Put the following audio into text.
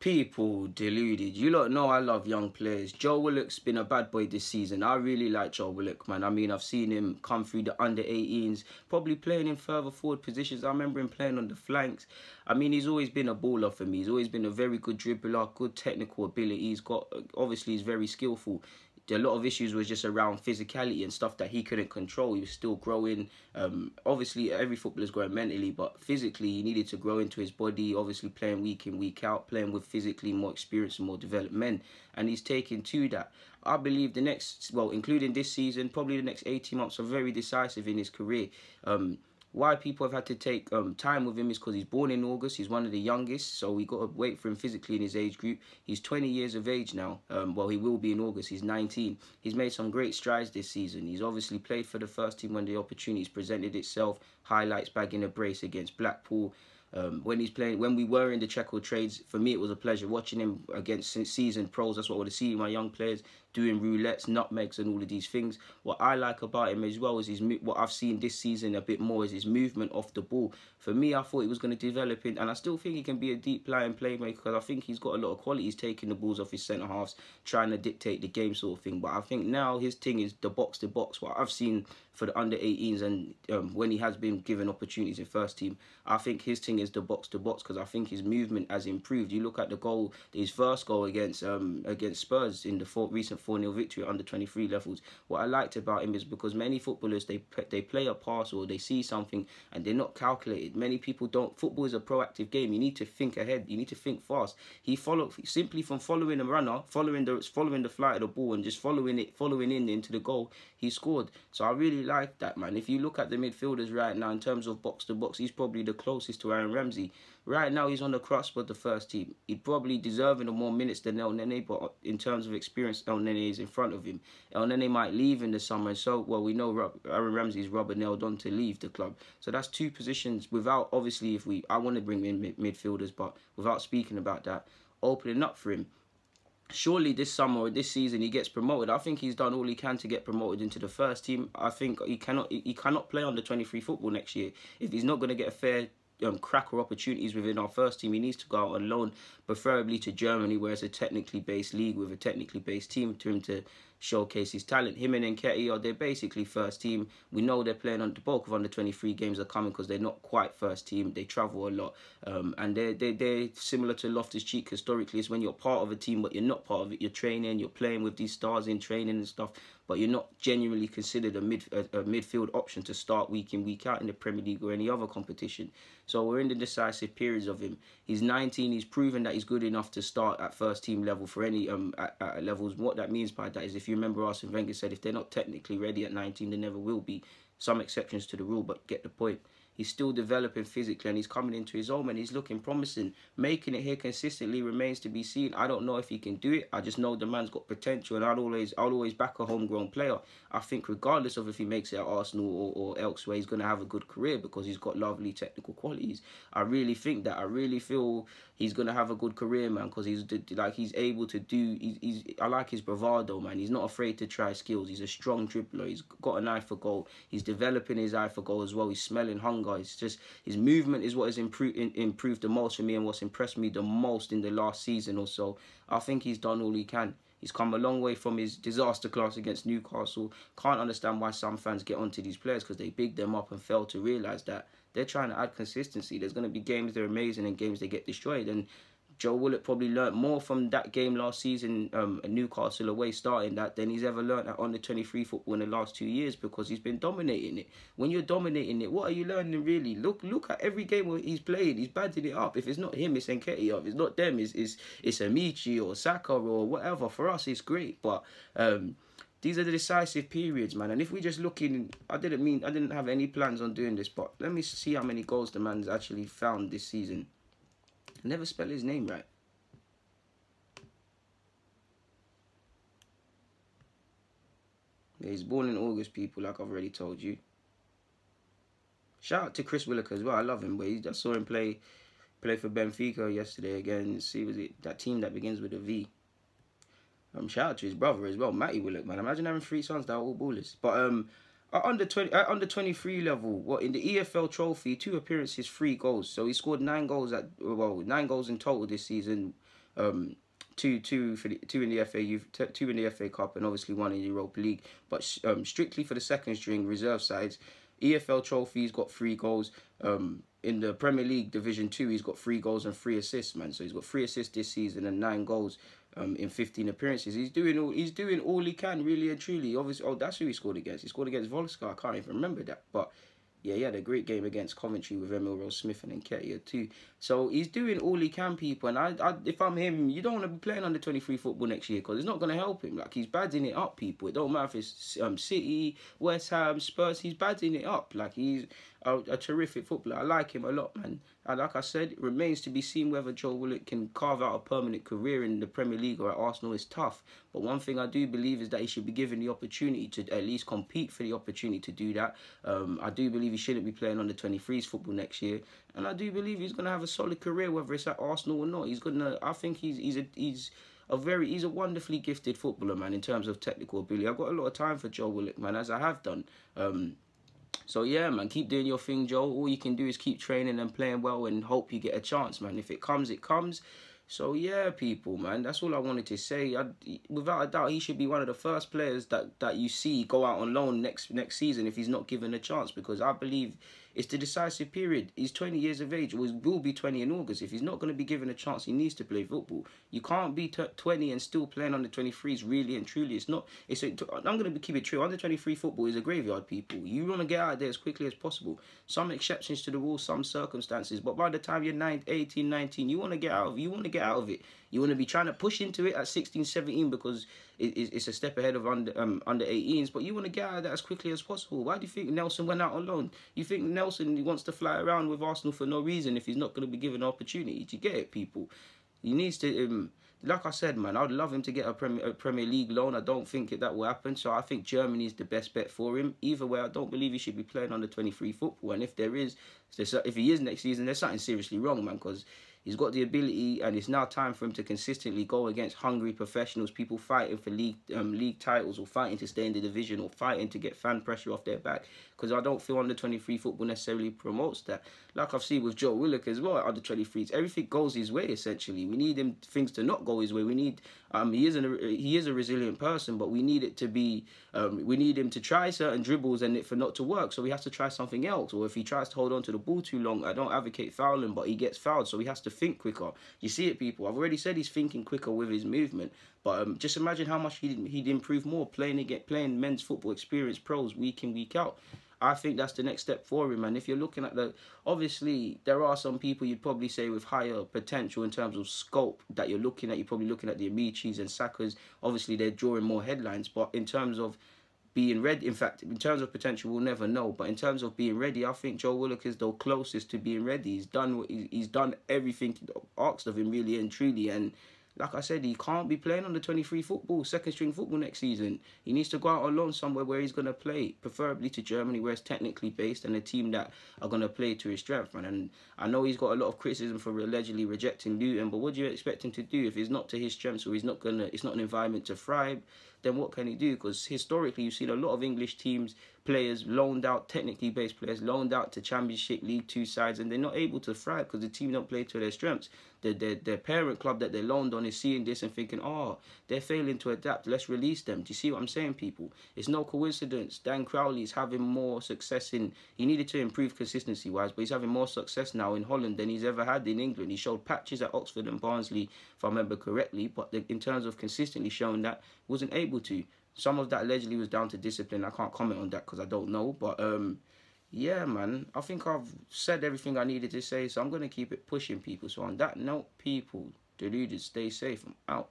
People deluded. You lot know I love young players. Joe Willock's been a bad boy this season. I really like Joe Willock, man. I mean, I've seen him come through the under-18s, probably playing in further forward positions. I remember him playing on the flanks. I mean, he's always been a baller for me. He's always been a very good dribbler, good technical ability. He's got, obviously, he's very skillful. A lot of issues was just around physicality and stuff that he couldn't control. He was still growing. Obviously, every footballer's growing mentally, but physically, he needed to grow into his body. Obviously, playing week in, week out, playing with physically more experienced and more developed men. And he's taken to that. I believe the next, well, including this season, probably the next 18 months are very decisive in his career. Why people have had to take time with him is because he's born in August. He's one of the youngest, so we got to wait for him physically in his age group. He's 20 years of age now. Well, he will be in August. He's 19. He's made some great strides this season. He's obviously played for the first team when the opportunities presented itself. Highlights bagging a brace against Blackpool. When we were in the Checo trades, for me it was a pleasure watching him against seasoned pros. That's what I want to see my young players doing, roulettes, nutmegs, and all of these things. What I like about him as well is what I've seen this season a bit more is his movement off the ball. For me, I thought he was going to develop it, and I still think he can be a deep lying playmaker because I think he's got a lot of quality. He's taking the balls off his centre halves, trying to dictate the game sort of thing. But I think now his thing is the box to box. What I've seen for the under-18s and when he has been given opportunities in first team, I think his thing is the box to box because I think his movement has improved. You look at the goal, his first goal against Spurs in the recent 4-0 victory at under-23 levels. What I liked about him is because many footballers, they play a pass or they see something and they're not calculated. Many people don't. Football is a proactive game. You need to think ahead. You need to think fast. He followed simply from following a runner, following the flight of the ball and just following in into the goal. He scored. So I really like that, man. If you look at the midfielders right now in terms of box to box, he's probably the closest to Aaron Ramsey. Right now, he's on the cusp of the first team. He'd probably deserving of more minutes than El Nene, but in terms of experience, El Nene is in front of him. El Nene might leave in the summer, so, well, we know Aaron Ramsey's rubber nailed on to leave the club. So that's two positions without, obviously, I want to bring in midfielders, but without speaking about that, opening up for him. Surely this summer or this season he gets promoted. I think he's done all he can to get promoted into the first team. I think he cannot play under 23 football next year if he's not going to get a fair crack or opportunities within our first team. He needs to go out on loan, preferably to Germany, where it's a technically based league with a technically based team to him to showcase his talent. Him and Nketiah, they're basically first team. We know they're playing on the bulk of under 23 games are coming because they're not quite first team. They travel a lot, and they're similar to Loftus-Cheek historically. It's when you're part of a team but you're not part of it. You're training, you're playing with these stars in training and stuff, but you're not genuinely considered a midfield option to start week in, week out in the Premier League or any other competition. So we're in the decisive periods of him. He's 19. He's proven that he's good enough to start at first team level for any at levels. What that means by that is, if you remember, Arsene Wenger said if they're not technically ready at 19, they never will be. Some exceptions to the rule, but get the point. He's still developing physically and he's coming into his own and he's looking promising. Making it here consistently remains to be seen. I don't know if he can do it. I just know the man's got potential and I'll always back a homegrown player. I think regardless of if he makes it at Arsenal or elsewhere, he's going to have a good career because he's got lovely technical qualities. I really think that. I really feel he's going to have a good career, man, because he's able to do... I like his bravado, man. He's not afraid to try skills. He's a strong dribbler. He's got an eye for goal. He's developing his eye for goal as well. He's smelling hunger. It's just his movement is what has improved the most for me and what's impressed me the most in the last season or so. I think he's done all he can. He's come a long way from his disaster class against Newcastle. Can't understand why some fans get onto these players because they big them up and fail to realise that they're trying to add consistency. There's going to be games they're amazing and games they get destroyed. And Joe Willock probably learnt more from that game last season, Newcastle away, starting that, than he's ever learnt at under 23 football in the last 2 years because he's been dominating it. When you're dominating it, what are you learning really? Look at every game where he's played. He's badding it up. If it's not him, it's Nketiah. If it's not them, it's Amici or Saka or whatever. For us, it's great. But these are the decisive periods, man. And if we just look in, I didn't have any plans on doing this, but let me see how many goals the man's actually found this season. I never spell his name right. Yeah, he's born in August, people, like I've already told you. Shout out to Chris Willock as well. I love him, but I saw him play for Benfica yesterday again. See, was it that team that begins with a V? Shout out to his brother as well, Matty Willock, man. Imagine having 3 sons that are all ballers. But at under 23 level, what in the EFL trophy, 2 appearances, 3 goals. So he scored 9 goals 9 goals in total this season. two in the FA Youth, two in the FA Cup, and obviously one in the Europa League. But strictly for the second string reserve sides, EFL trophy, he's got 3 goals. In the Premier League Division 2, he's got 3 goals and 3 assists, man. So he's got 3 assists this season and 9 goals in 15 appearances. He's doing all he can, really and truly. Obviously, oh, that's who he scored against. He scored against Volska. I can't even remember that, but yeah, he had a great game against Coventry with Emil Rose Smith and Nketiah too. So he's doing all he can, people. And if I'm him, you don't want to be playing under 23 football next year because it's not going to help him. Like, he's badding it up, people. It don't matter if it's City, West Ham, Spurs. He's badding it up. Like, he's a terrific footballer. I like him a lot, man. And like I said, it remains to be seen whether Joe Willock can carve out a permanent career in the Premier League or at Arsenal. Is tough. But one thing I do believe is that he should be given the opportunity to at least compete for the opportunity to do that. I do believe he shouldn't be playing on the 23s football next year. And I do believe he's going to have a solid career, whether it's at Arsenal or not. He's going to, I think he's a wonderfully gifted footballer, man, in terms of technical ability. I've got a lot of time for Joe Willock, man, as I have done. So yeah, man, keep doing your thing, Joe. All you can do is keep training and playing well and hope you get a chance, man. If it comes, it comes. So yeah, people, man, that's all I wanted to say. Without a doubt, he should be one of the first players that you see go out on loan next season if he's not given a chance, because I believe it's the decisive period. He's 20 years of age, will be 20 in August. If he's not going to be given a chance, he needs to play football. You can't be 20 and still playing under 23s, really and truly. It's not. I'm going to keep it true. Under 23 football is a graveyard, people. You want to get out of there as quickly as possible. Some exceptions to the rule, some circumstances, but by the time you're 18, 19, you want to get out of it. You want to be trying to push into it at 16, 17 because it's a step ahead of under 18s, but you want to get out of that as quickly as possible. Why do you think Nelson went out on loan? You think Nelson wants to fly around with Arsenal for no reason if he's not going to be given an opportunity? Do you get it, people? He needs to, like I said, man, I'd love him to get a Premier League loan. I don't think that will happen, so I think Germany is the best bet for him. Either way, I don't believe he should be playing under 23 football, and if he is next season, there's something seriously wrong, man, because he's got the ability, and it's now time for him to consistently go against hungry professionals, people fighting for league titles, or fighting to stay in the division, or fighting to get fan pressure off their back. Because I don't feel under 23 football necessarily promotes that. Like I've seen with Joe Willock as well, under 23s, everything goes his way essentially. We need things to not go his way. We need he is a resilient person, but we need it to be we need him to try certain dribbles and it for not to work. So he has to try something else. Or if he tries to hold on to the ball too long, I don't advocate fouling, but he gets fouled, so he has to think quicker. You see it, people. I've already said he's thinking quicker with his movement, but just imagine how much he'd improve more playing men's football, experienced pros week in, week out. I think that's the next step for him. And if you're looking at obviously there are some people you'd probably say with higher potential in terms of scope that you're looking at. You're probably looking at the Amichis and Sakas. Obviously they're drawing more headlines, but in terms of being ready, in fact, in terms of potential, we'll never know. But in terms of being ready, I think Joe Willock is the closest to being ready. He's done everything asked of him, really and truly. And like I said, he can't be playing on the 23 football, second string football next season. He needs to go out on loan somewhere where he's going to play, preferably to Germany, where it's technically based and a team that are going to play to his strength, man. And I know he's got a lot of criticism for allegedly rejecting Luton, but what do you expect him to do if it's not to his strengths, or it's not an environment to thrive? Then what can he do? Because historically, you've seen a lot of English teams, players loaned out, technically based players loaned out to Championship, League Two sides, and they're not able to thrive because the team don't play to their strengths. Their parent club that they're loaned on is seeing this and thinking, oh, they're failing to adapt, let's release them. Do you see what I'm saying, people? It's no coincidence Dan Crowley is having more success he needed to improve consistency-wise, but he's having more success now in Holland than he's ever had in England. He showed patches at Oxford and Barnsley, if I remember correctly, but in terms of consistently showing that, wasn't able to. Some of that allegedly was down to discipline. I can't comment on that because I don't know, but yeah, man, I think I've said everything I needed to say, so I'm going to keep it pushing, people. So on that note, people, deluded, stay safe. I'm out.